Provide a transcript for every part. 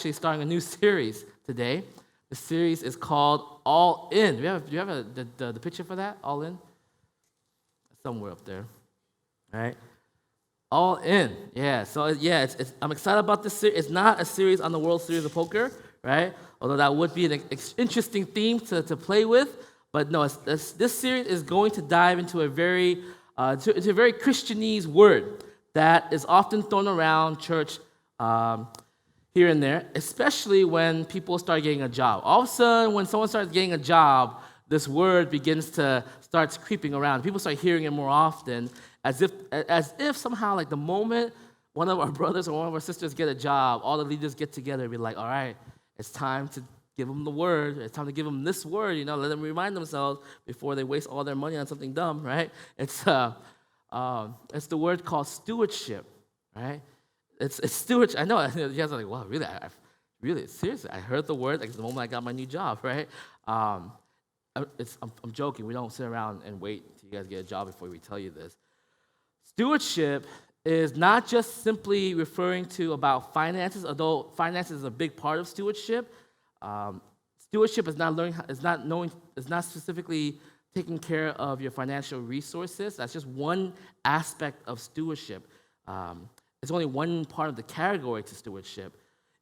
actually starting a new series today. The series is called All In. Do you have the picture for that? All In? Somewhere up there. All right. All In. Yeah. So I'm excited about this series. It's not a series on the World Series of Poker, right? Although that would be an interesting theme to play with. But no, this series is going to dive into a very Christianese word that is often thrown around church here and there, especially when people start getting a job. All of a sudden, when someone starts getting a job, this word starts creeping around. People start hearing it more often, as if somehow, like the moment one of our brothers or one of our sisters get a job, all the leaders get together and be like, all right, it's time to give them the word. It's time to give them this word, let them remind themselves before they waste all their money on something dumb, right? It's the word called stewardship, right? It's stewardship. I know, you guys are like, wow, really? Really, seriously, I heard the word like the moment I got my new job, right? I'm joking. We don't sit around and wait until you guys get a job before we tell you this. Stewardship is not just simply referring to about finances, although finances is a big part of stewardship. Stewardship is not specifically taking care of your financial resources. That's just one aspect of stewardship. It's only one part of the category to stewardship.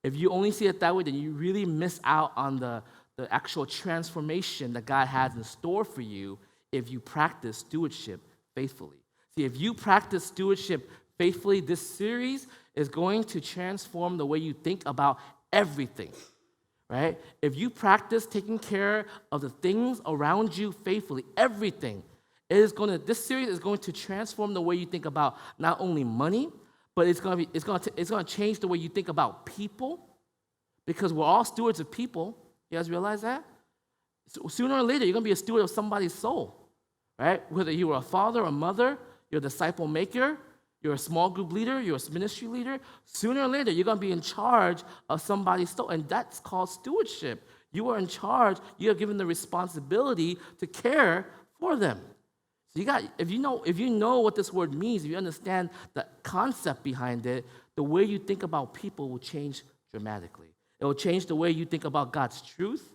If you only see it that way, then you really miss out on the actual transformation that God has in store for you if you practice stewardship faithfully. See, if you practice stewardship faithfully, this series is going to transform the way you think about everything, right? If you practice taking care of the things around you faithfully, everything, this series is going to transform the way you think about not only money, but it's going to change the way you think about people, because we're all stewards of people. You guys realize that? So sooner or later, you're going to be a steward of somebody's soul, right? Whether you are a father or mother, you're a disciple maker, you're a small group leader, you're a ministry leader, sooner or later, you're going to be in charge of somebody's soul, and that's called stewardship. You are in charge. You are given the responsibility to care for them. So if you know what this word means, if you understand the concept behind it, the way you think about people will change dramatically. It will change the way you think about God's truth,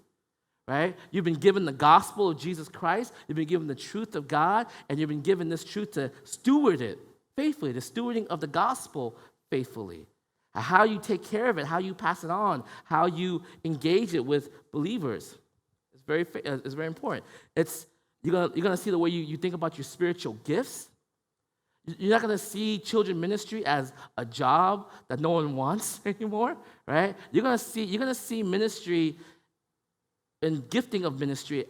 right? You've been given the gospel of Jesus Christ. You've been given the truth of God, and you've been given this truth to steward it faithfully, the stewarding of the gospel faithfully. How you take care of it, how you pass it on, how you engage it with believers. It's very important. You're gonna see the way you think about your spiritual gifts. You're not gonna see children ministry as a job that no one wants anymore, right? You're gonna see ministry and gifting of ministry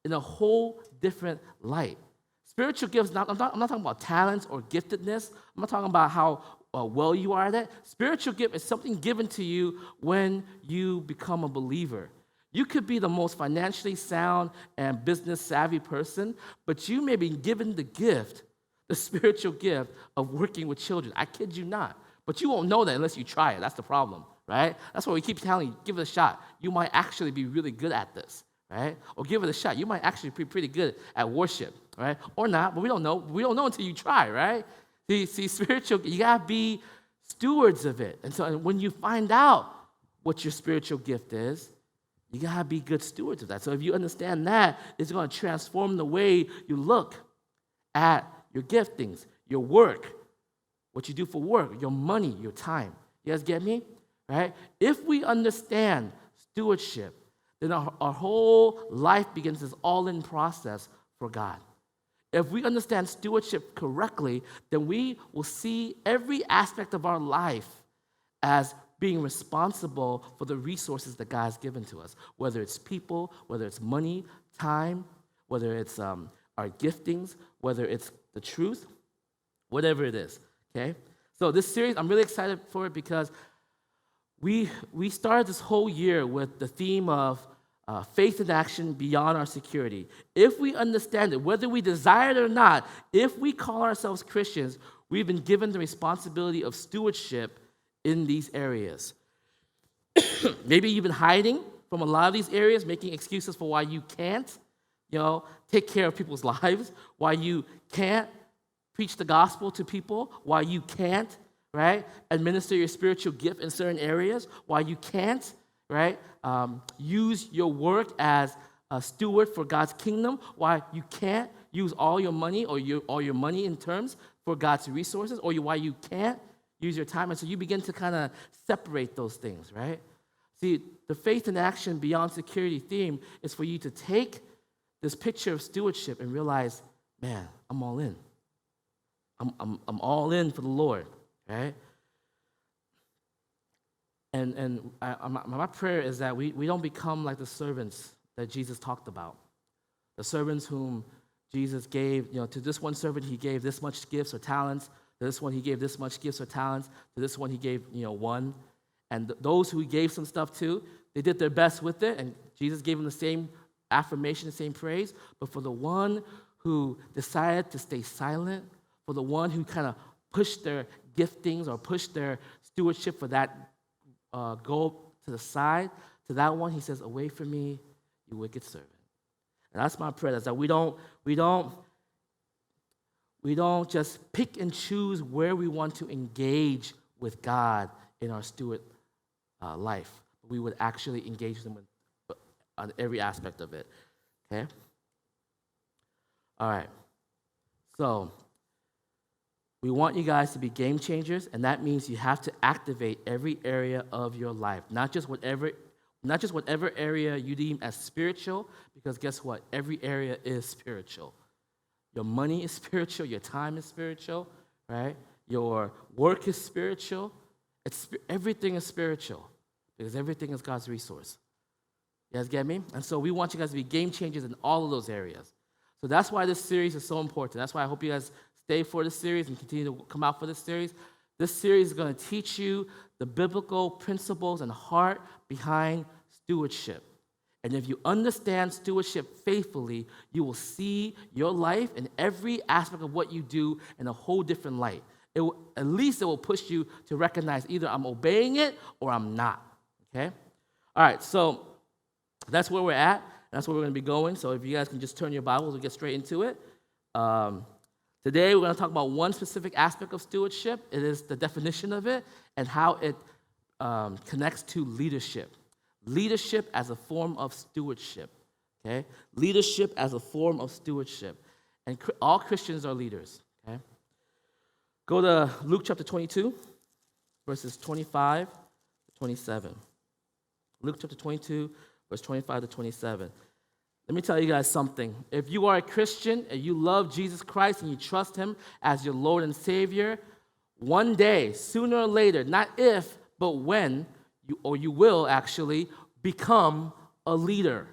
in a whole different light. Spiritual gifts. I'm not talking about talents or giftedness. I'm not talking about how well you are at it. Spiritual gift is something given to you when you become a believer. You could be the most financially sound and business savvy person, but you may be given the spiritual gift of working with children. I kid you not. But you won't know that unless you try it. That's the problem, right? That's why we keep telling you, give it a shot. You might actually be really good at this, right? Or give it a shot. You might actually be pretty good at worship, right? Or not, but we don't know. We don't know until you try, right? See, spiritual, you got to be stewards of it. And so when you find out what your spiritual gift is, you got to be good stewards of that. So if you understand that, it's going to transform the way you look at your giftings, your work, what you do for work, your money, your time. You guys get me? Right? If we understand stewardship, then our whole life begins this all-in process for God. If we understand stewardship correctly, then we will see every aspect of our life as being responsible for the resources that God has given to us, whether it's people, whether it's money, time, whether it's our giftings, whether it's the truth, whatever it is, okay? So this series, I'm really excited for it because we started this whole year with the theme of faith in action beyond our security. If we understand it, whether we desire it or not, if we call ourselves Christians, we've been given the responsibility of stewardship in these areas. Maybe you've been hiding from a lot of these areas, making excuses for why you can't, take care of people's lives, why you can't preach the gospel to people, why you can't right, administer your spiritual gift in certain areas, while you can't, right, use your work as a steward for God's kingdom, while you can't use all your money or all your money in terms for God's resources, or why you can't use your time. And so you begin to kind of separate those things, right? See, the faith in action beyond security theme is for you to take this picture of stewardship and realize, man, I'm all in. I'm all in for the Lord, right? And my prayer is that we don't become like the servants that Jesus talked about. The servants whom Jesus gave, to this one servant he gave this much gifts or talents. To this one he gave this much gifts or talents. To this one he gave, one. And those who he gave some stuff to, they did their best with it, and Jesus gave them the same affirmation, the same praise. But for the one who decided to stay silent, for the one who kind of pushed their giftings or pushed their stewardship for that goal to the side, to that one he says, "Away from me, you wicked servant." And that's my prayer, is that we don't just pick and choose where we want to engage with God in our steward life. We would actually engage them on every aspect of it. Okay? All right. So we want you guys to be game changers, and that means you have to activate every area of your life, not just whatever area you deem as spiritual, because guess what? Every area is spiritual. Your money is spiritual. Your time is spiritual, right? Your work is spiritual. Everything is spiritual, because everything is God's resource. You guys get me? And so we want you guys to be game changers in all of those areas. So that's why this series is so important. That's why I hope you guys stay for this series and continue to come out for this series. This series is going to teach you the biblical principles and heart behind stewardship. And if you understand stewardship faithfully, you will see your life and every aspect of what you do in a whole different light. At least it will push you to recognize either I'm obeying it or I'm not. Okay? All right, so that's where we're at. That's where we're going to be going. So if you guys can just turn your Bibles, we'll get straight into it. Today, we're going to talk about one specific aspect of stewardship. It is the definition of it and how it connects to leadership. Leadership as a form of stewardship. Okay? Leadership as a form of stewardship. And all Christians are leaders. Okay? Go to Luke chapter 22, verses 25 to 27. Luke chapter 22, verse 25 to 27. Let me tell you guys something. If you are a Christian and you love Jesus Christ and you trust him as your Lord and Savior, one day, sooner or later, not if, but when, you will actually become a leader.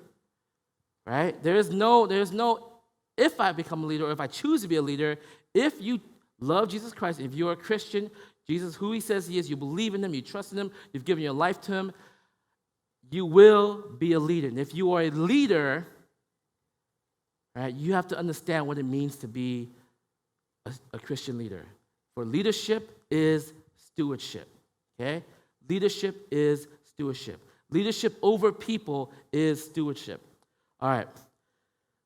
Right? There's no if I become a leader or if I choose to be a leader. If you love Jesus Christ, if you're a Christian, Jesus, who he says he is, you believe in him, you trust in him, you've given your life to him, you will be a leader. And if you are a leader, right, you have to understand what it means to be a Christian leader. For leadership is stewardship. Okay? Leadership is stewardship. Leadership over people is stewardship. All right.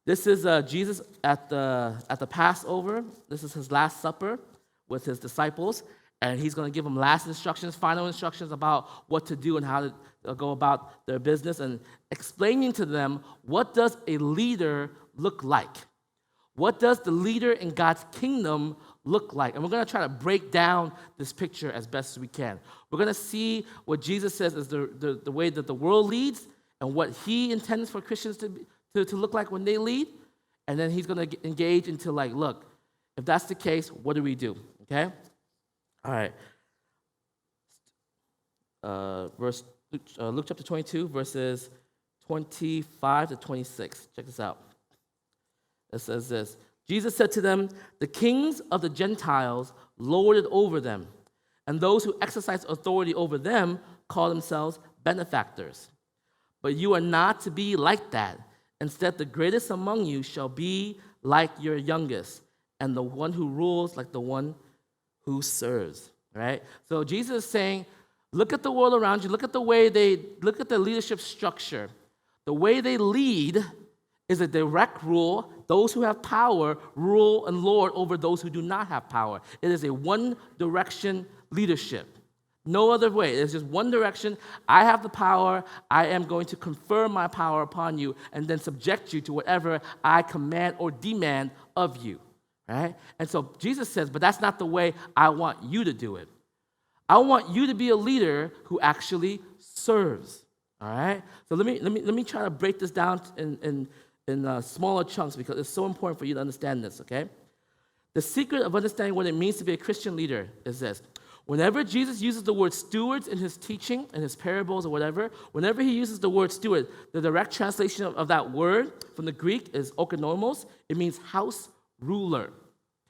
This is Jesus at the Passover. This is his Last Supper with his disciples. And he's going to give them last instructions, final instructions about what to do and how to go about their business, and explaining to them, what does a leader look like? What does the leader in God's kingdom look like? And we're going to try to break down this picture as best as we can. We're going to see what Jesus says is the way that the world leads and what he intends for Christians to look like when they lead. And then he's going to engage into look, if that's the case, what do we do? Okay? All right. Luke chapter 22, verses 25 to 26. Check this out. It says this. Jesus said to them, "The kings of the Gentiles lord it over them, and those who exercise authority over them call themselves benefactors. But you are not to be like that. Instead, the greatest among you shall be like your youngest, and the one who rules like the one who serves." Right? So Jesus is saying, look at the world around you, look at the leadership structure. The way they lead is a direct rule. Those who have power rule and lord over those who do not have power. It is a one-direction leadership. No other way. There's just one direction. I have the power. I am going to confer my power upon you and then subject you to whatever I command or demand of you. Right? And so Jesus says, but that's not the way I want you to do it. I want you to be a leader who actually serves. All right? So let me try to break this down in smaller chunks because it's so important for you to understand this, okay? The secret of understanding what it means to be a Christian leader is this. Whenever Jesus uses the word stewards in his teaching, in his parables or whatever, whenever he uses the word steward, the direct translation of that word from the Greek is oikonomos. It means house ruler,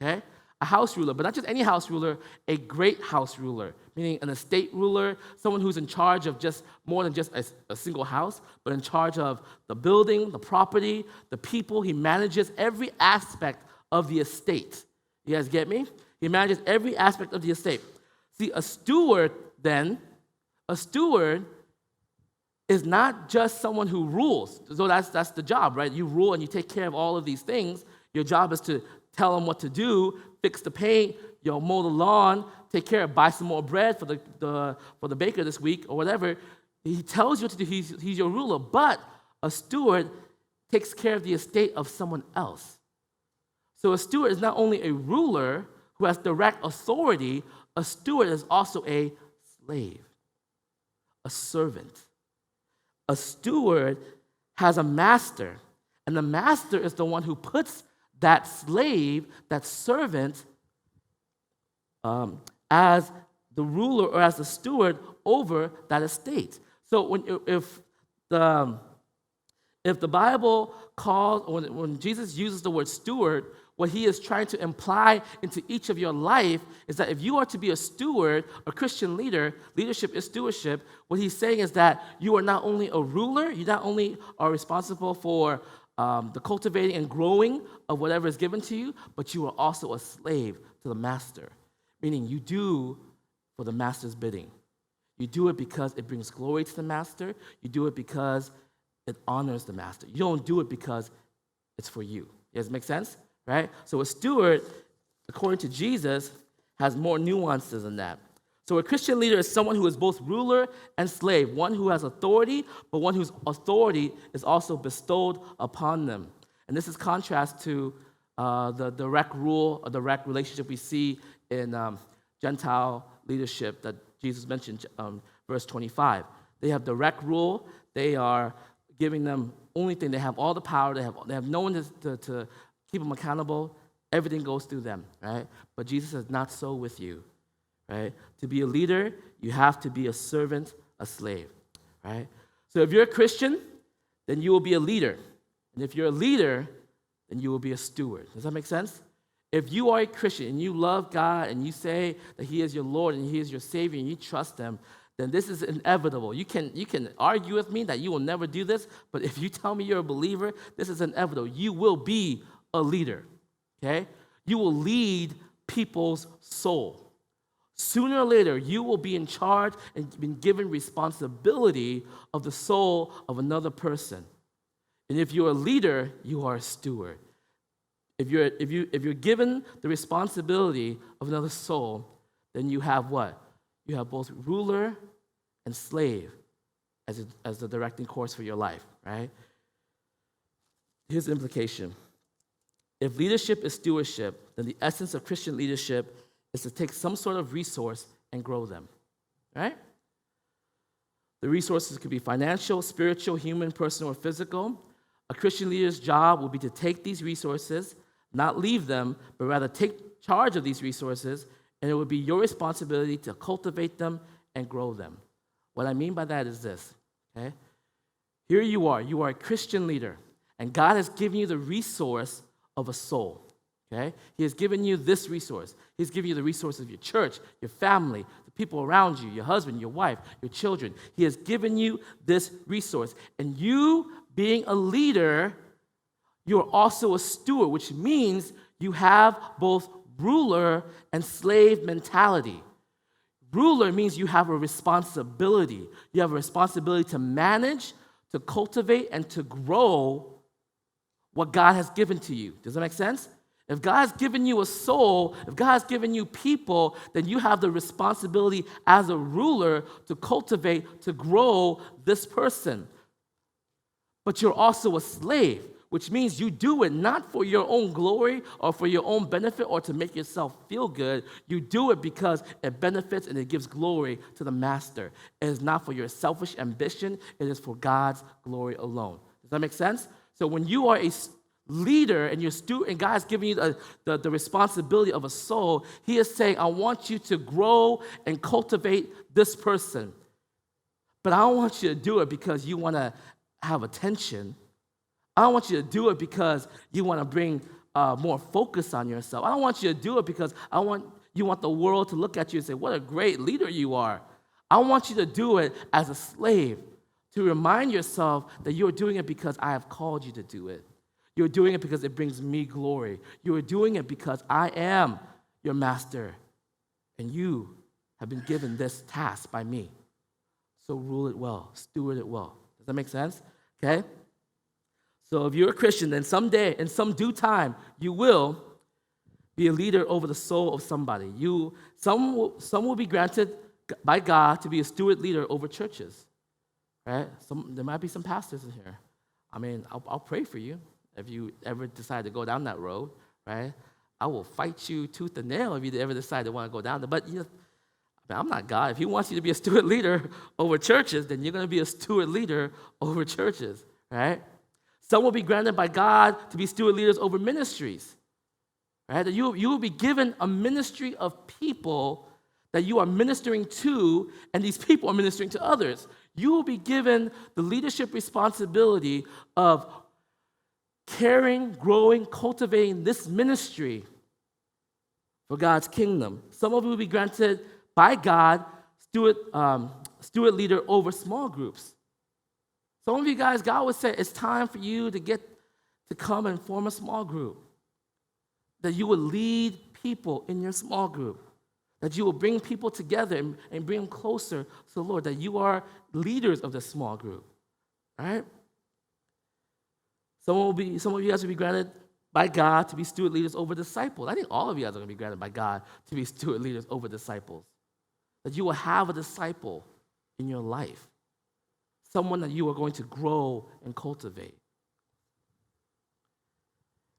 okay? A house ruler, but not just any house ruler, a great house ruler, meaning an estate ruler, someone who's in charge of just more than just a single house, but in charge of the building, the property, the people. He manages every aspect of the estate. You guys get me? He manages every aspect of the estate. See, a steward is not just someone who rules. So that's the job, right? You rule and you take care of all of these things. Your job is to tell them what to do, fix the paint, mow the lawn, take care of, buy some more bread for the baker this week or whatever. He tells you what to do. He's your ruler. But a steward takes care of the estate of someone else. So a steward is not only a ruler who has direct authority, a steward is also a slave, a servant. A steward has a master, and the master is the one who puts that slave, that servant, as the ruler or as the steward over that estate. So if the Bible calls, when Jesus uses the word steward, what he is trying to imply into each of your life is that if you are to be a steward, a Christian leader, leadership is stewardship, what he's saying is that you are not only a ruler, you not only are responsible for the cultivating and growing of whatever is given to you, but you are also a slave to the master, meaning you do for the master's bidding. You do it because it brings glory to the master. You do it because it honors the master. You don't do it because it's for you. Does it make sense? Right? So a steward, according to Jesus, has more nuances than that. So a Christian leader is someone who is both ruler and slave, one who has authority, but one whose authority is also bestowed upon them. And this is contrast to the direct rule or direct relationship we see in Gentile leadership that Jesus mentioned, verse 25. They have direct rule. They are giving them only thing. They have all the power. They have no one to keep them accountable. Everything goes through them, right? But Jesus says, not so with you, right? To be a leader, you have to be a servant, a slave, right? So if you're a Christian, then you will be a leader. And if you're a leader, then you will be a steward. Does that make sense? If you are a Christian and you love God and you say that he is your Lord and he is your Savior and you trust him, then this is inevitable. You can argue with me that you will never do this, but if you tell me you're a believer, this is inevitable. You will be a leader, okay? You will lead people's soul. Sooner or later, you will be in charge and been given responsibility of the soul of another person. And if you're a leader, you are a steward. If you're given the responsibility of another soul, then you have what? You have both ruler and slave as the directing course for your life, right? Here's the implication. If leadership is stewardship, then the essence of Christian leadership is to take some sort of resource and grow them, right? The resources could be financial, spiritual, human, personal, or physical. A Christian leader's job will be to take these resources, not leave them, but rather take charge of these resources, and it will be your responsibility to cultivate them and grow them. What I mean by that is this, okay? Here you are a Christian leader, and God has given you the resource of a soul, okay? He has given you this resource. He's given you the resource of your church, your family, the people around you, your husband, your wife, your children. He has given you this resource. And you, being a leader, you're also a steward, which means you have both ruler and slave mentality. Ruler means you have a responsibility. You have a responsibility to manage, to cultivate, and to grow what God has given to you. Does that make sense? If God's given you a soul, if God's given you people, then you have the responsibility as a ruler to cultivate, to grow this person. But you're also a slave, which means you do it not for your own glory or for your own benefit or to make yourself feel good. You do it because it benefits and it gives glory to the master. It is not for your selfish ambition. It is for God's glory alone. Does that make sense? So when you are a leader and and God's giving you the responsibility of a soul, he is saying, I want you to grow and cultivate this person. But I don't want you to do it because you want to have attention. I don't want you to do it because you want to bring more focus on yourself. I don't want you to do it because you want the world to look at you and say, what a great leader you are. I want you to do it as a slave, to remind yourself that you're doing it because I have called you to do it. You're doing it because it brings me glory. You are doing it because I am your master, and you have been given this task by me. So rule it well, steward it well. Does that make sense? Okay? So if you're a Christian, then someday, in some due time, you will be a leader over the soul of somebody. Some will be granted by God to be a steward leader over churches. Right? There might be some pastors in here. I mean, I'll pray for you if you ever decide to go down that road, right? I will fight you tooth and nail if you ever decide to want to go down there. But I'm not God. If he wants you to be a steward leader over churches, then you're going to be a steward leader over churches, right? Some will be granted by God to be steward leaders over ministries, right? That you will be given a ministry of people that you are ministering to, and these people are ministering to others. You will be given the leadership responsibility of caring, growing, cultivating this ministry for God's kingdom. Some of you will be granted by God steward leader over small groups. Some of you guys, God would say, it's time for you to come and form a small group. That you will lead people in your small group. That you will bring people together and bring them closer to the Lord. That you are leaders of the small group. All right? Some of you guys will be granted by God to be steward leaders over disciples. I think all of you guys are going to be granted by God to be steward leaders over disciples. That you will have a disciple in your life. Someone that you are going to grow and cultivate.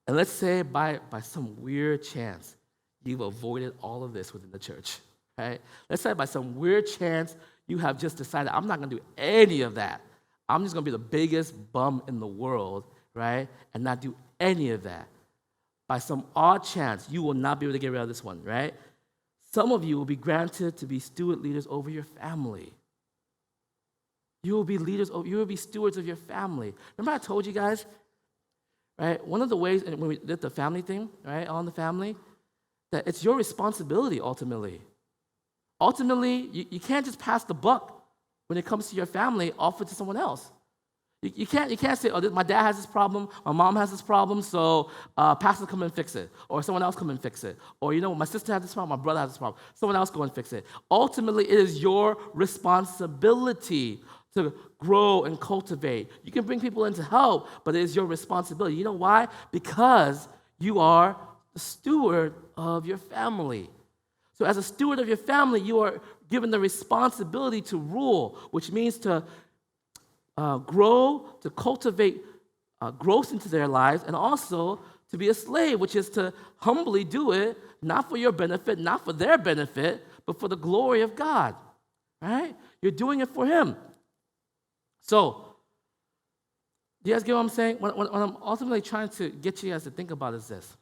And let's say by some weird chance, you've avoided all of this within the church, right? Let's say by some weird chance, you have just decided, I'm not going to do any of that. I'm just going to be the biggest bum in the world, right? And not do any of that. By some odd chance, you will not be able to get rid of this one, right? Some of you will be granted to be steward leaders over your family. You will be stewards of your family. Remember I told you guys, right? One of the ways, when we did the family thing, right, on the family, that it's your responsibility ultimately. Ultimately, you can't just pass the buck when it comes to your family off it to someone else. You can't say, oh, my dad has this problem, my mom has this problem, so pastor come and fix it, or someone else come and fix it, or my sister has this problem, my brother has this problem, someone else go and fix it. Ultimately, it is your responsibility to grow and cultivate. You can bring people in to help, but it is your responsibility. You know why? Because you are the steward of your family. So as a steward of your family, you are given the responsibility to rule, which means to grow, to cultivate growth into their lives, and also to be a slave, which is to humbly do it, not for your benefit, not for their benefit, but for the glory of God, right? You're doing it for Him. So, do you guys get what I'm saying? What I'm ultimately trying to get you guys to think about is this.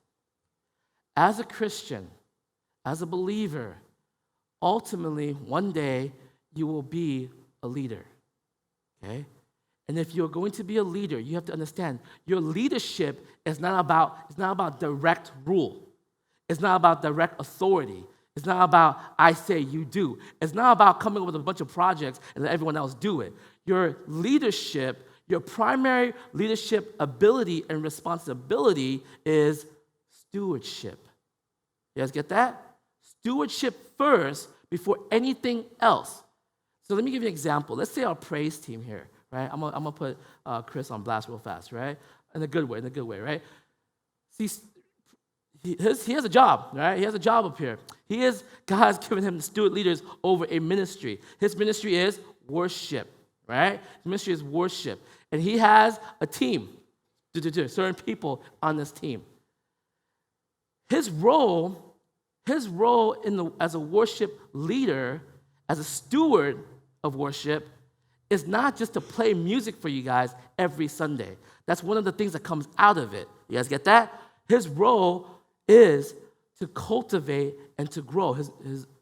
As a Christian, as a believer, ultimately, one day, you will be a leader, okay? And if you're going to be a leader, you have to understand your leadership is not about direct rule. It's not about direct authority. It's not about I say, you do. It's not about coming up with a bunch of projects and let everyone else do it. Your leadership, your primary leadership ability and responsibility is stewardship. You guys get that? Stewardship first before anything else. So let me give you an example. Let's say our praise team here, right? I'm gonna put Chris on blast real fast, right? In a good way, right? See, he has a job, right? He has a job up here. God's given him the steward leaders over a ministry. His ministry is worship, right? His ministry is worship. And he has a team, certain people on this team. His role as a worship leader, as a steward of worship, is not just to play music for you guys every Sunday. That's one of the things that comes out of it. You guys get that? His role is to cultivate and to grow.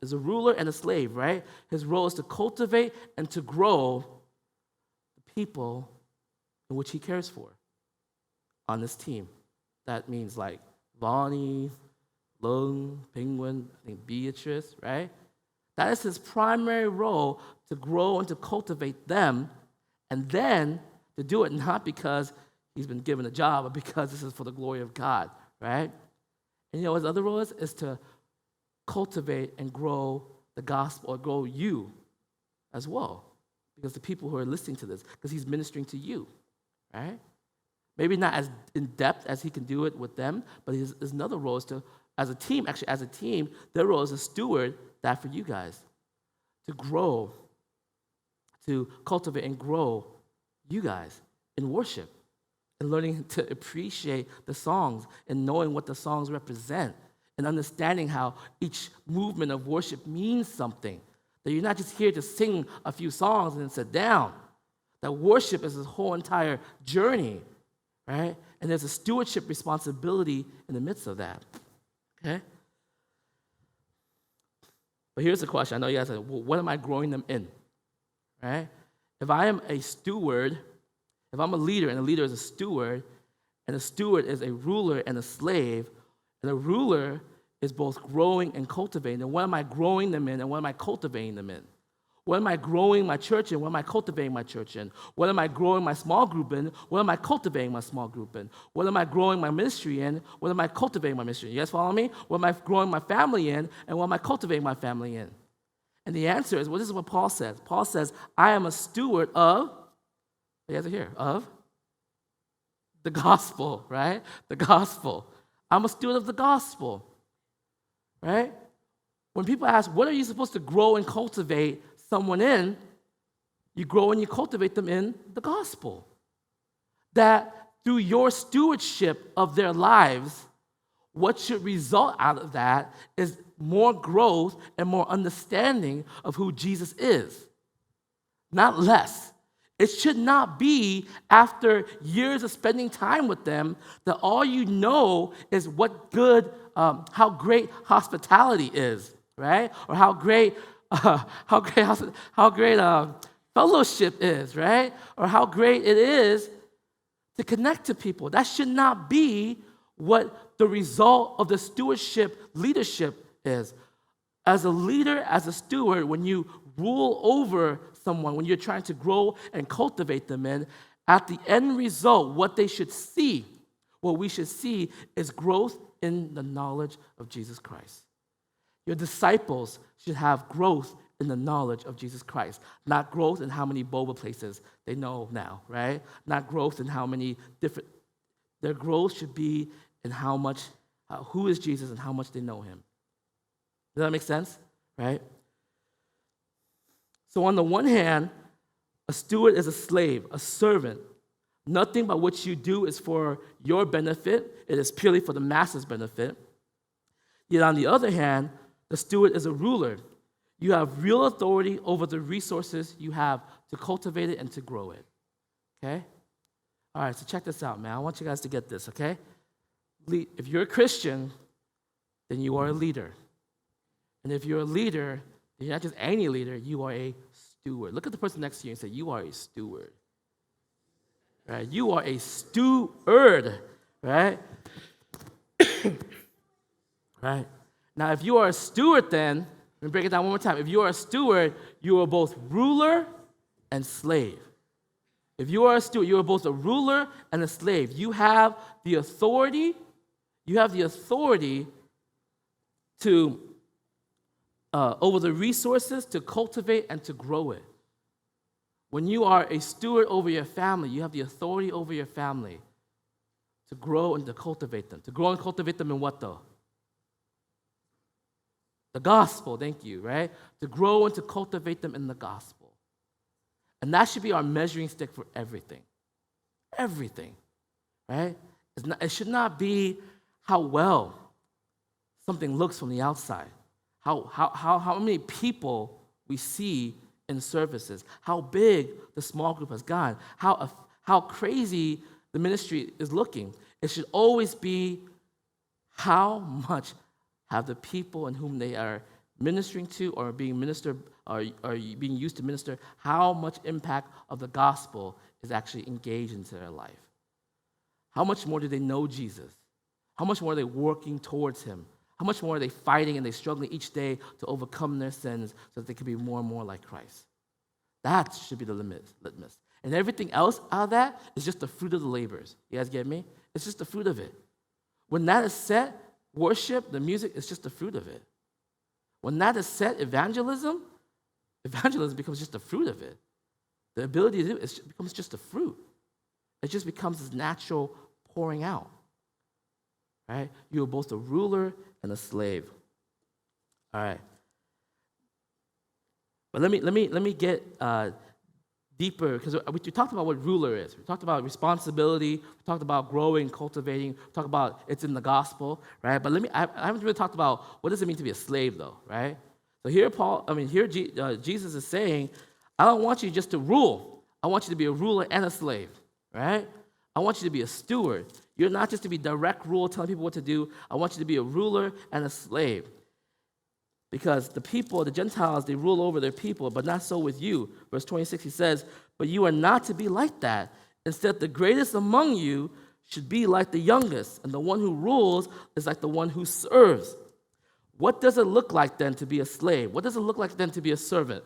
As a ruler and a slave, right? His role is to cultivate and to grow the people in which he cares for on this team. That means like Lonnie, Lung, Penguin, I think Beatrice, right? That is his primary role, to grow and to cultivate them, and then to do it not because he's been given a job, but because this is for the glory of God, right? And you know what his other role is to cultivate and grow the gospel, or grow you as well, because the people who are listening to this, because he's ministering to you, right? Maybe not as in depth as he can do it with them, but his another role is to, as a team, their role is a steward that for you guys, to grow, to cultivate and grow you guys in worship, and learning to appreciate the songs and knowing what the songs represent and understanding how each movement of worship means something. That you're not just here to sing a few songs and then sit down. That worship is this whole entire journey, right? And there's a stewardship responsibility in the midst of that, okay? But here's the question. I know you guys say, well, what am I growing them in, right? If I am a steward, if I'm a leader and a leader is a steward is a ruler and a slave, and a ruler is both growing and cultivating, then what am I growing them in and what am I cultivating them in? What am I growing my church in? What am I cultivating my church in? What am I growing my small group in? What am I cultivating my small group in? What am I growing my ministry in? What am I cultivating my ministry in? You guys follow me? What am I growing my family in? And what am I cultivating my family in? And the answer is, well, this is what Paul says. Paul says, I am a steward of, you guys are here, of the gospel, right? The gospel. I'm a steward of the gospel, right? When people ask, what are you supposed to grow and cultivate someone in, you grow and you cultivate them in the gospel. That through your stewardship of their lives, what should result out of that is more growth and more understanding of who Jesus is, not less. It should not be after years of spending time with them that all you know is what good, how great hospitality is, right? Or how great fellowship is, right? Or how great it is to connect to people. That should not be what the result of the stewardship leadership is. As a leader, as a steward, when you rule over someone, when you're trying to grow and cultivate them in, at the end result, what they should see, what we should see is growth in the knowledge of Jesus Christ. Your disciples should have growth in the knowledge of Jesus Christ, not growth in how many boba places they know now, right? Not growth in how many different, their growth should be in how much, who is Jesus and how much they know him. Does that make sense, right? So on the one hand, a steward is a slave, a servant. Nothing but what you do is for your benefit. It is purely for the master's benefit. Yet on the other hand, the steward is a ruler. You have real authority over the resources you have to cultivate it and to grow it. Okay? All right, so check this out, man. I want you guys to get this, okay? If you're a Christian, then you are a leader. And if you're a leader, you're not just any leader, you are a steward. Look at the person next to you and say, you are a steward. Right? You are a steward, right? Right? Now, if you are a steward then, let me break it down one more time. If you are a steward, you are both ruler and slave. If you are a steward, you are both a ruler and a slave. You have the authority to over the resources to cultivate and to grow it. When you are a steward over your family, you have the authority over your family to grow and to cultivate them. To grow and cultivate them in what, though? The gospel, thank you, right? To grow and to cultivate them in the gospel. And that should be our measuring stick for everything. Everything, right? It should not be how well something looks from the outside, how many people we see in services, how big the small group has gone, how crazy the ministry is looking. It should always be how much have the people in whom they are ministering to or being ministered or being used to minister, how much impact of the gospel is actually engaged into their life. How much more do they know Jesus? How much more are they working towards him? How much more are they fighting and they struggling each day to overcome their sins so that they can be more and more like Christ? That should be the litmus. And everything else out of that is just the fruit of the labors. You guys get me? It's just the fruit of it. When that is set, worship, the music, is just the fruit of it. When that is set, evangelism becomes just the fruit of it. The ability to do it becomes just a fruit. It just becomes this natural pouring out. Right? You are both a ruler and a slave. All right. But let me get deeper, because we talked about what ruler is. We talked about responsibility. We talked about growing, cultivating. We talked about it's in the gospel, right? But I haven't really talked about what does it mean to be a slave, though, right? So here Jesus is saying, I don't want you just to rule. I want you to be a ruler and a slave, right? I want you to be a steward. You're not just to be direct rule, telling people what to do. I want you to be a ruler and a slave. Because the people, the Gentiles, they rule over their people, but not so with you. Verse 26, he says, but you are not to be like that. Instead, the greatest among you should be like the youngest, and the one who rules is like the one who serves. What does it look like then to be a slave? What does it look like then to be a servant?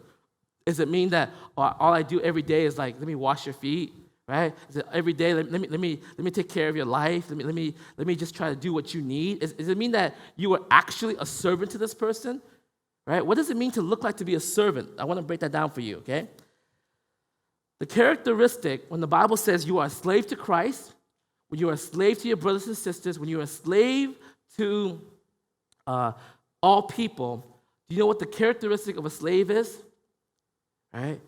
Does it mean that all I do every day is like, let me wash your feet, right? Is it every day, let me take care of your life? Let me just try to do what you need? Does it mean that you are actually a servant to this person? Right? What does it mean to look like to be a servant? I want to break that down for you, okay? The characteristic, when the Bible says you are a slave to Christ, when you are a slave to your brothers and sisters, when you are a slave to all people, do you know what the characteristic of a slave is? Right?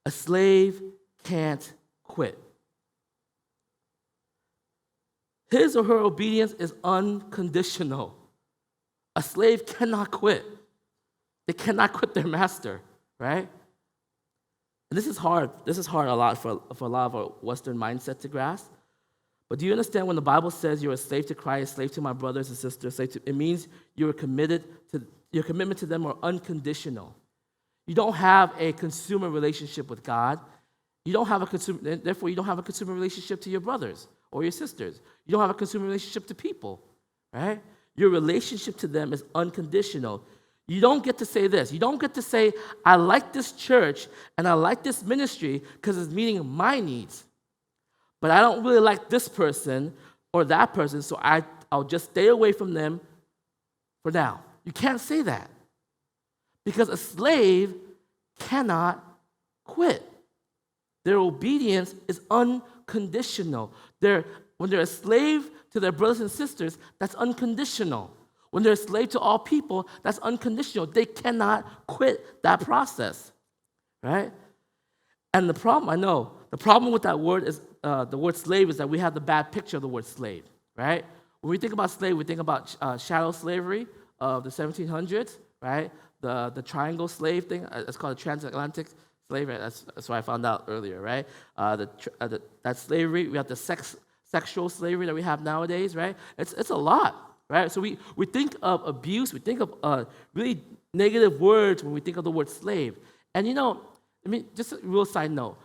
A slave can't quit. His or her obedience is unconditional. A slave cannot quit. They cannot quit their master, right? And this is hard. This is hard a lot for a lot of our Western mindset to grasp. But do you understand when the Bible says you're a slave to Christ, slave to my brothers and sisters, it means your commitment to them are unconditional. You don't have a consumer relationship with God. Therefore, you don't have a consumer relationship to your brothers or your sisters. You don't have a consumer relationship to people, right? Your relationship to them is unconditional. You don't get to say this. You don't get to say, I like this church and I like this ministry because it's meeting my needs. But I don't really like this person or that person, so I'll just stay away from them for now. You can't say that. Because a slave cannot quit. Their obedience is unconditional. When they're a slave to their brothers and sisters, that's unconditional. When they're a slave to all people, that's unconditional. They cannot quit that process, right? And the problem with that word is, the word slave is that we have the bad picture of the word slave, right? When we think about slave, we think about chattel slavery of the 1700s, right? The triangle slave thing, it's called a transatlantic slave, right? That's what I found out earlier, right? That slavery, we have the sexual slavery that we have nowadays, right? It's a lot. Right? So we think of abuse, we think of really negative words when we think of the word slave. And just a real side note,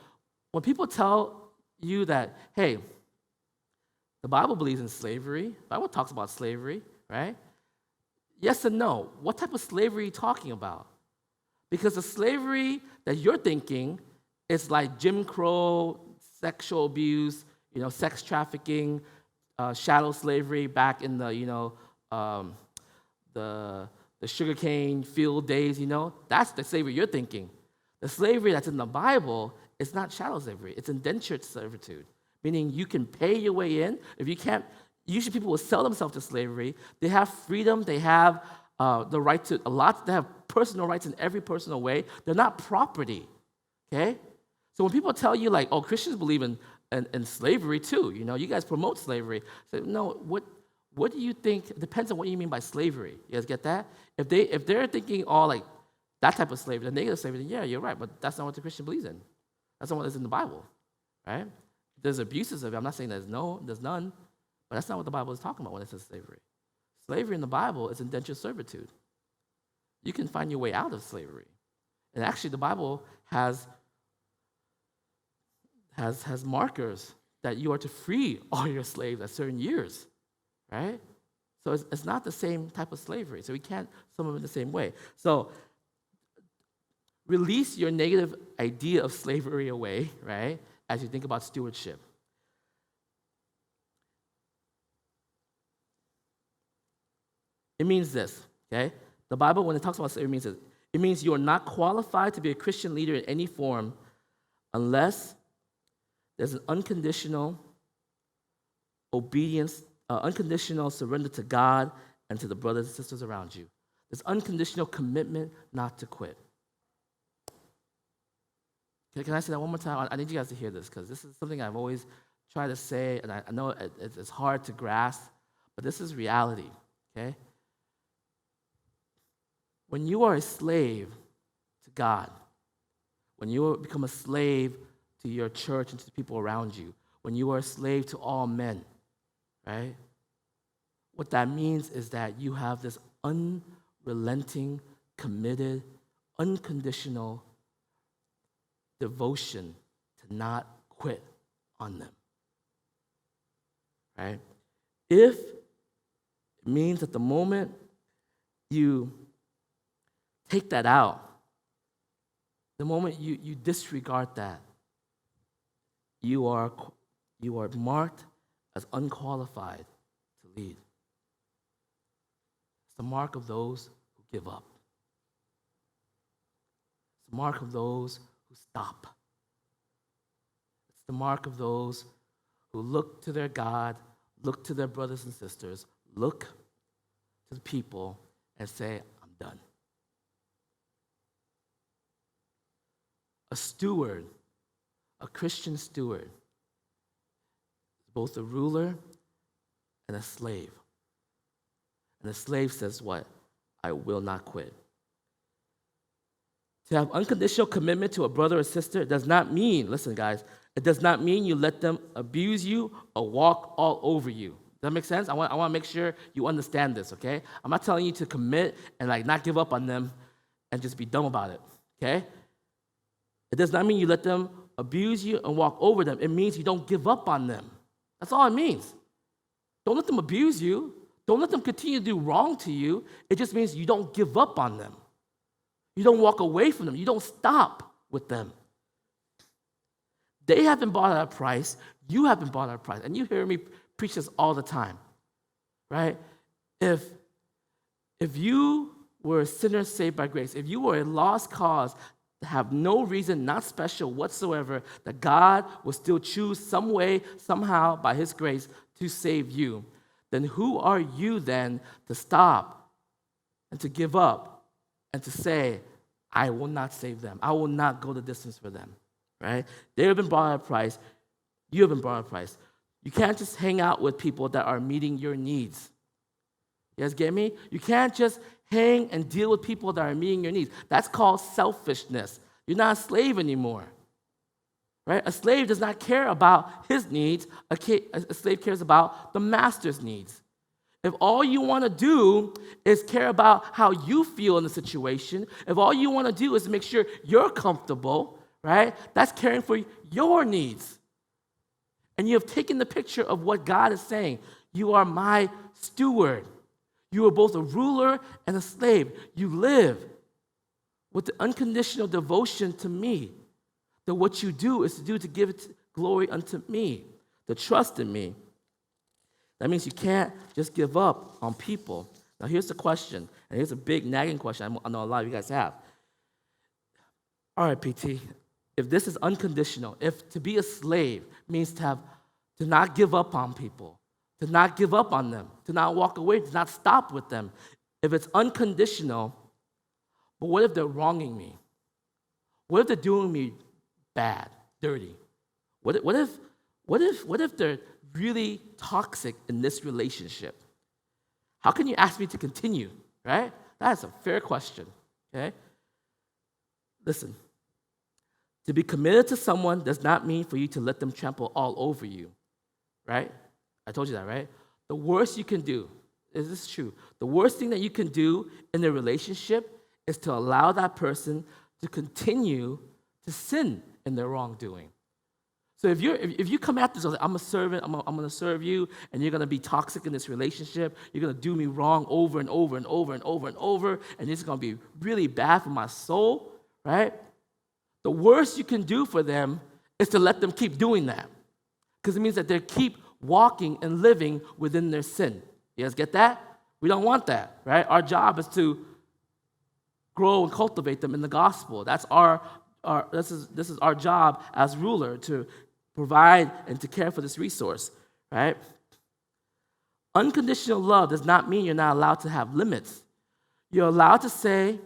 when people tell you that, hey, the Bible believes in slavery, the Bible talks about slavery, right? Yes and no. What type of slavery are you talking about? Because the slavery that you're thinking is like Jim Crow, sexual abuse, sex trafficking, chattel slavery back in the sugarcane field days, that's the slavery you're thinking. The slavery that's in the Bible is not chattel slavery, it's indentured servitude, meaning you can pay your way in. If you can't, usually people will sell themselves to slavery. They have freedom. They have the right to a lot. They have personal rights in every personal way. They're not property, okay? So when people tell you like, oh, Christians believe in slavery too, you guys promote slavery. So no, what do you think? It depends on what you mean by slavery. You guys get that? If they're thinking all like that type of slavery, the negative slavery, then yeah, you're right. But that's not what the Christian believes in. That's not what is in the Bible, right? There's abuses of it. I'm not saying there's none, but that's not what the Bible is talking about when it says slavery. Slavery in the Bible is indentured servitude. You can find your way out of slavery. And actually, the Bible has markers that you are to free all your slaves at certain years, right? So it's not the same type of slavery. So we can't sum them in the same way. So release your negative idea of slavery away, right, as you think about stewardship. It means this, okay? The Bible, when it talks about slavery, means this. It means you are not qualified to be a Christian leader in any form unless there's an unconditional obedience, unconditional surrender to God and to the brothers and sisters around you. There's unconditional commitment not to quit. Can I say that one more time? I need you guys to hear this because this is something I've always tried to say, and I know it's hard to grasp, but this is reality, okay? When you are a slave to God, when you become a slave to your church and to the people around you, when you are a slave to all men, right? What that means is that you have this unrelenting, committed, unconditional devotion to not quit on them, right? If it means that the moment you take that out, the moment you disregard that, you are marked as unqualified to lead. It's the mark of those who give up. It's the mark of those who stop. It's the mark of those who look to their God, look to their brothers and sisters, look to the people and say, I'm done. A steward, a Christian steward, is both a ruler and a slave. And the slave says what? I will not quit. To have unconditional commitment to a brother or sister does not mean, listen guys, it does not mean you let them abuse you or walk all over you. Does that make sense? I want to make sure you understand this, okay? I'm not telling you to commit and like not give up on them and just be dumb about it, okay? It does not mean you let them abuse you and walk over them. It means you don't give up on them. That's all it means. Don't let them abuse you. Don't let them continue to do wrong to you. It just means you don't give up on them. You don't walk away from them. You don't stop with them. They have been bought at a price. You have been bought at a price. And you hear me preach this all the time, right? If you were a sinner saved by grace, if you were a lost cause, have no reason, not special whatsoever, that God will still choose some way, somehow, by His grace, to save you, then who are you then to stop and to give up and to say, I will not save them. I will not go the distance for them, right? They have been bought at a price. You have been bought at a price. You can't just hang out with people that are meeting your needs. You guys get me? You can't just hang and deal with people that are meeting your needs. That's called selfishness. You're not a slave anymore, right? A slave does not care about his needs. A slave cares about the master's needs. If all you want to do is care about how you feel in the situation, if all you want to do is make sure you're comfortable, right? That's caring for your needs. And you have taken the picture of what God is saying. You are my steward. You are both a ruler and a slave. You live with the unconditional devotion to me. That what you do is to give it glory unto me, to trust in me. That means you can't just give up on people. Now here's the question, and here's a big nagging question I know a lot of you guys have. All right, PT, if this is unconditional, if to be a slave means to have to not give up on people, to not give up on them, to not walk away, to not stop with them. If it's unconditional, but what if they're wronging me? What if they're doing me bad, dirty? What if they're really toxic in this relationship? How can you ask me to continue, right? That's a fair question, okay? Listen, to be committed to someone does not mean for you to let them trample all over you, right? I told you that, right? The worst you can do, is this true? The worst thing that you can do in a relationship is to allow that person to continue to sin in their wrongdoing. So if you come after this, like, I'm a servant, I'm going to serve you, and you're going to be toxic in this relationship, you're going to do me wrong over and over and over and over and over, and it's going to be really bad for my soul, right? The worst you can do for them is to let them keep doing that, because it means that they keep walking and living within their sin. You guys get that? We don't want that, right? Our job is to grow and cultivate them in the gospel. That's this is our job as ruler, to provide and to care for this resource, right? Unconditional love does not mean you're not allowed to have limits. You're allowed to say,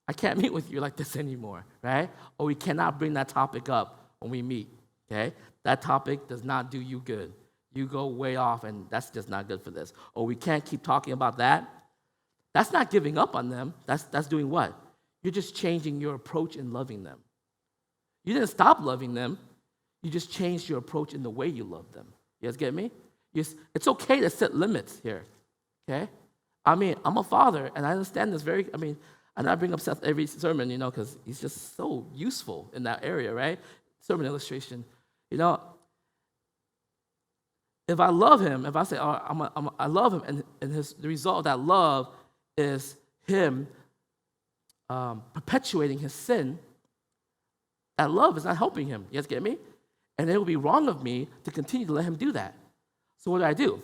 I can't meet with you like this anymore, right? Or we cannot bring that topic up when we meet, okay? That topic does not do you good. You go way off, and that's just not good for this. Or we can't keep talking about that. That's not giving up on them. That's doing what? You're just changing your approach in loving them. You didn't stop loving them. You just changed your approach in the way you love them. You guys get me? It's okay to set limits here, okay? I mean, I'm a father, and I understand this and I bring up Seth every sermon, because he's just so useful in that area, right? Sermon illustration. If I love him, if I say, I love him, and the result of that love is him perpetuating his sin, that love is not helping him. You guys get me? And it would be wrong of me to continue to let him do that. So what do?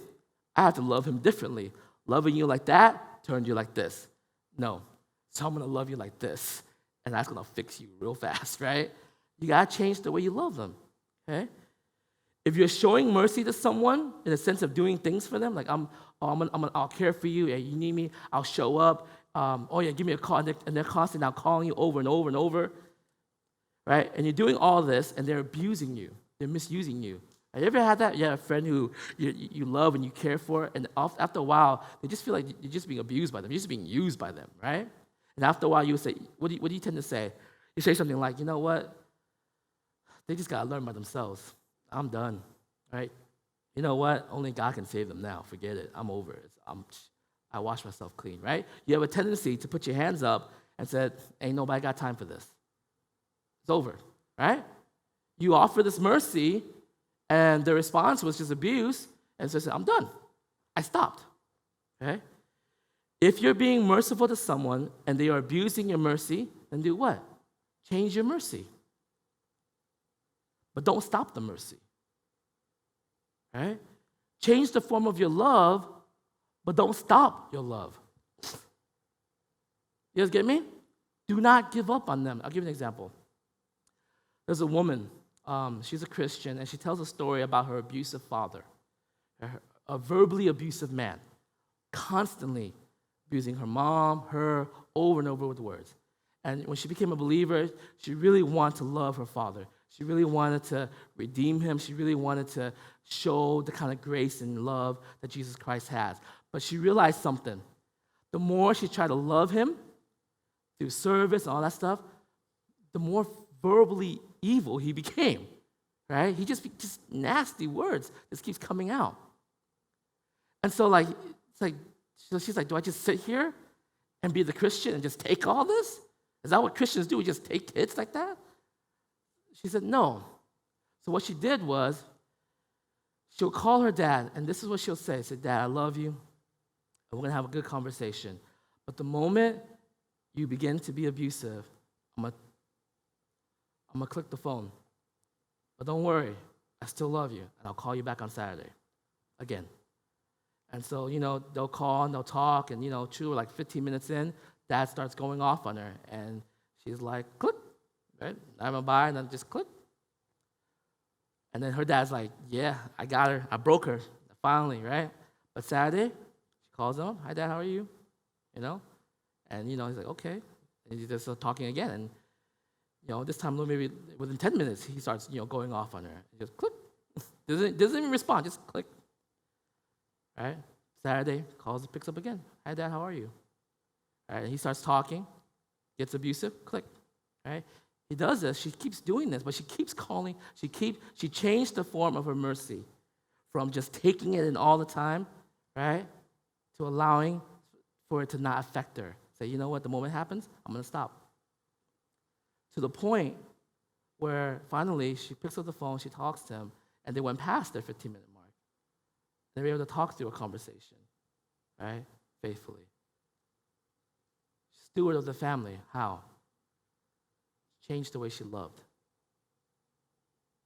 I have to love him differently. Loving you like that turned you like this. No. So I'm going to love you like this, and that's going to fix you real fast, right? You got to change the way you love them, okay? If you're showing mercy to someone in the sense of doing things for them, like I'll care for you, yeah, you need me, I'll show up, give me a call, and they're constantly now calling you over and over and over, right? And you're doing all this, and they're abusing you, they're misusing you. Have you ever had that? You have a friend who you love and you care for, and after a while, they just feel like you're just being abused by them, you're just being used by them, right? And after a while, you would say, what do you tend to say? You say something like, you know what? They just got to learn by themselves. I'm done, right? You know what? Only God can save them now. Forget it. I'm over it. I wash myself clean, right? You have a tendency to put your hands up and say, ain't nobody got time for this. It's over, right? You offer this mercy, and the response was just abuse, and so I said, I'm done. I stopped, okay? If you're being merciful to someone and they are abusing your mercy, then do what? Change your mercy. But don't stop the mercy. Right? Change the form of your love, but don't stop your love. You guys get me? Do not give up on them. I'll give you an example. There's a woman, she's a Christian, and she tells a story about her abusive father, a verbally abusive man, constantly abusing her mom, her, over and over with words. And when she became a believer, she really wanted to love her father. She really wanted to redeem him. She really wanted to show the kind of grace and love that Jesus Christ has. But she realized something. The more she tried to love him through service and all that stuff, the more verbally evil he became, right? He just nasty words just keeps coming out. And so she's like, do I just sit here and be the Christian and just take all this? Is that what Christians do? We just take kids like that? She said, no. So what she did was, she'll call her dad, and this is what she'll say. She said, Dad, I love you, and we're going to have a good conversation. But the moment you begin to be abusive, I'm going to click the phone. But don't worry, I still love you, and I'll call you back on Saturday again. And so, they'll call and they'll talk, and, true, like 15 minutes in, Dad starts going off on her, and she's like, click, right? I'm going to buy, and then just click. And then her dad's like, yeah, I got her. I broke her, finally, right? But Saturday, she calls him, hi, Dad, how are you? You know? And, he's like, okay. And he's just talking again. And, this time, maybe within 10 minutes, he starts, going off on her. He just click. doesn't even respond, just click. Right? Saturday, picks up again. Hi, Dad, how are you? Right? And he starts talking, gets abusive, click. Right? He does this. She keeps doing this, but she keeps calling. She changed the form of her mercy from just taking it in all the time, right, to allowing for it to not affect her. Say, you know what? The moment it happens, I'm going to stop. To the point where finally she picks up the phone, she talks to him, and they went past their 15-minute mark. They were able to talk through a conversation, right, faithfully. Steward of the family. How? Changed the way she loved.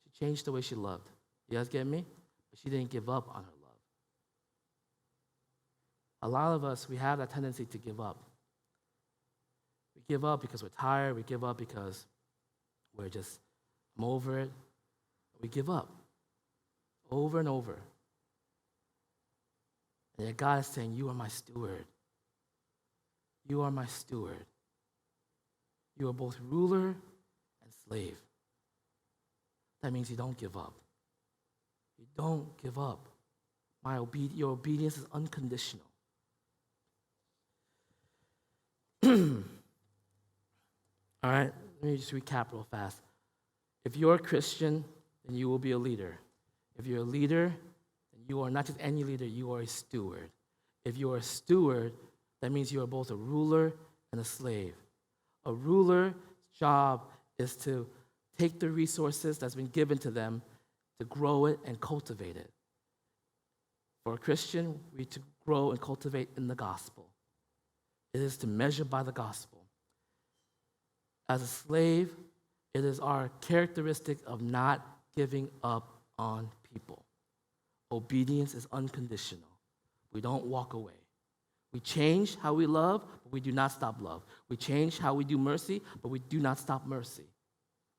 She changed the way she loved. You guys get me? But she didn't give up on her love. A lot of us, we have that tendency to give up. We give up because we're tired. We give up because I'm over it. We give up over and over. And yet God is saying, you are my steward. You are my steward. You are both ruler and slave. That means you don't give up. You don't give up. Your obedience is unconditional. All right, let me just recap real fast. If you're a Christian, then you will be a leader. If you're a leader, then you are not just any leader, you are a steward. If you are a steward, that means you are both a ruler and a slave. A ruler's job is to take the resources that's been given to them, to grow it and cultivate it. For a Christian, we need to grow and cultivate in the gospel. It is to measure by the gospel. As a slave, it is our characteristic of not giving up on people. Obedience is unconditional. We don't walk away. We change how we love, but we do not stop love. We change how we do mercy, but we do not stop mercy.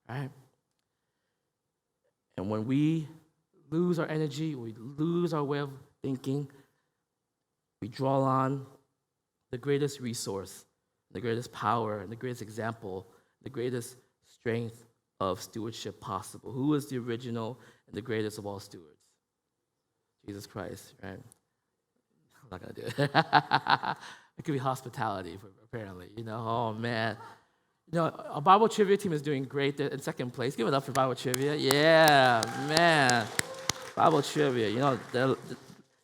Right? And when we lose our energy, we lose our way of thinking, we draw on the greatest resource, the greatest power, and the greatest example, the greatest strength of stewardship possible. Who is the original and the greatest of all stewards? Jesus Christ, right? I'm not going to do it. It could be hospitality, apparently. Oh, man. Our Bible trivia team is doing great. They're in second place. Give it up for Bible trivia. Yeah, man. Bible trivia.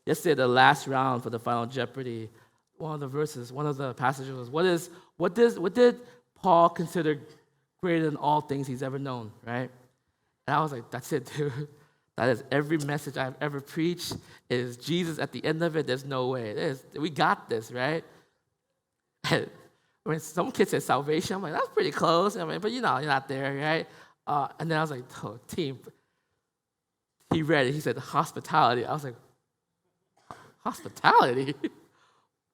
Yesterday, the last round for the Final Jeopardy, one of the passages was, what did Paul consider greater than all things he's ever known, right? And I was like, that's it, dude. That is every message I've ever preached. It is Jesus at the end of it. There's no way. We got this, right? When some kid said salvation, I'm like, that's pretty close. But you're not there, right? And then I was like, oh, team. He read it. He said hospitality. I was like, hospitality?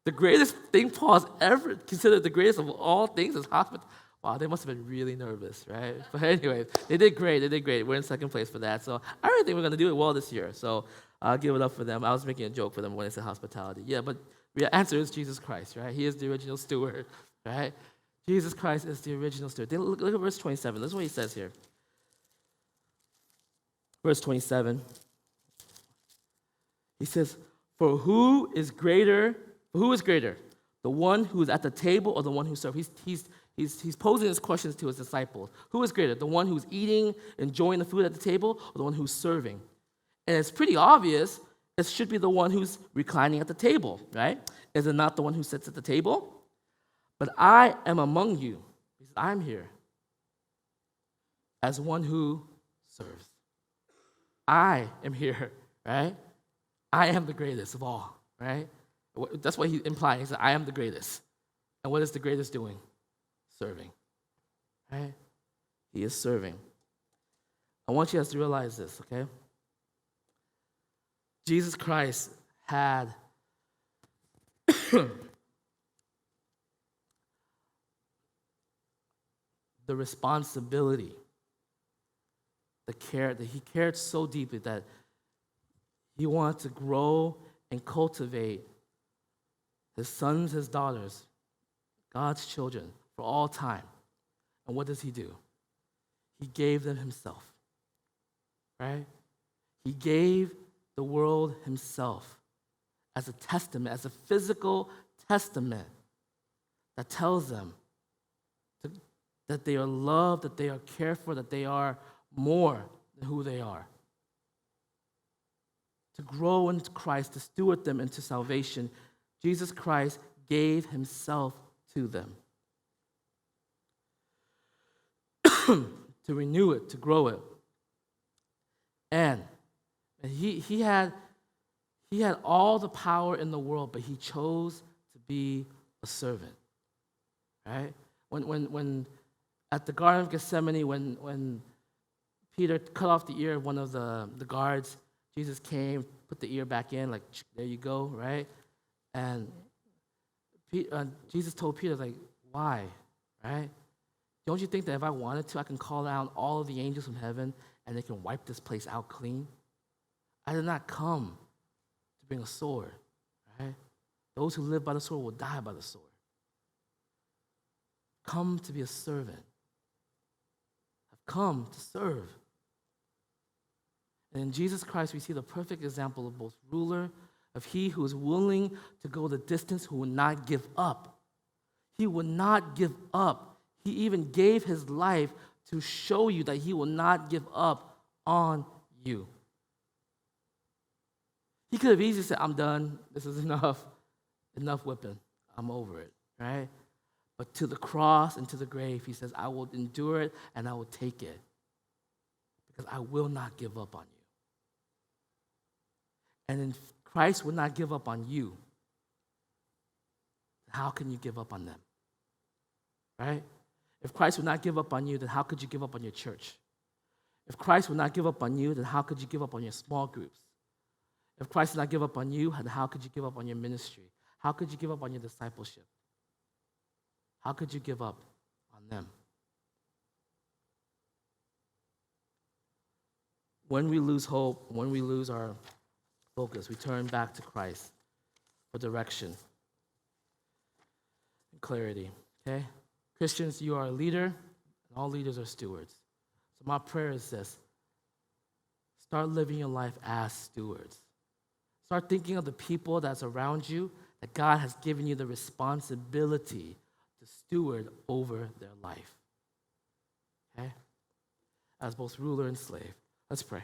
The greatest thing Paul's ever considered the greatest of all things is hospitality. Wow, they must have been really nervous, right? But anyway, they did great. We're in second place for that. So I really think we're going to do it well this year. So I'll give it up for them. I was making a joke for them when they said hospitality. Yeah, but the answer is Jesus Christ, right? He is the original steward, right? Jesus Christ is the original steward. Look at verse 27. This is what he says here. Verse 27. He says, for who is greater? The one who is at the table or the one who serves? He's posing his questions to his disciples. Who is greater? The one who's eating, enjoying the food at the table, or the one who's serving? And it's pretty obvious it should be the one who's reclining at the table, right? Is it not the one who sits at the table? But I am among you. He says, I'm here as one who serves. I am here, right? I am the greatest of all, right? That's what he's implying. He said, I am the greatest. And what is the greatest doing? Serving, right? He is serving. I want you guys to realize this, okay? Jesus Christ had the responsibility the care that he cared so deeply that he wanted to grow and cultivate his sons, his daughters, God's children for all time. And what does he do? He gave them himself, right? He gave the world himself as a testament, as a physical testament that tells them that they are loved, that they are cared for, that they are more than who they are. To grow into Christ, to steward them into salvation, Jesus Christ gave himself to them. To renew it, to grow it. And he had all the power in the world, but he chose to be a servant. Right? When at the Garden of Gethsemane, when Peter cut off the ear of one of the guards, Jesus came, put the ear back in, like, there you go, right? And Jesus told Peter, like, why, right? Don't you think that if I wanted to, I can call down all of the angels from heaven and they can wipe this place out clean? I did not come to bring a sword, right? Those who live by the sword will die by the sword. Come to be a servant. I've come to serve. And in Jesus Christ, we see the perfect example of both ruler, of he who is willing to go the distance, who will not give up. He will not give up. He even gave his life to show you that he will not give up on you. He could have easily said, I'm done. This is enough. Enough whipping. I'm over it, right? But to the cross and to the grave, he says, I will endure it and I will take it because I will not give up on you. And if Christ will not give up on you, how can you give up on them? Right? If Christ would not give up on you, then how could you give up on your church? If Christ would not give up on you, then how could you give up on your small groups? If Christ did not give up on you, then how could you give up on your ministry? How could you give up on your discipleship? How could you give up on them? When we lose hope, when we lose our focus, we turn back to Christ for direction and clarity, okay? Christians, you are a leader, and all leaders are stewards. So my prayer is this. Start living your life as stewards. Start thinking of the people that's around you, that God has given you the responsibility to steward over their life. Okay? As both ruler and slave. Let's pray.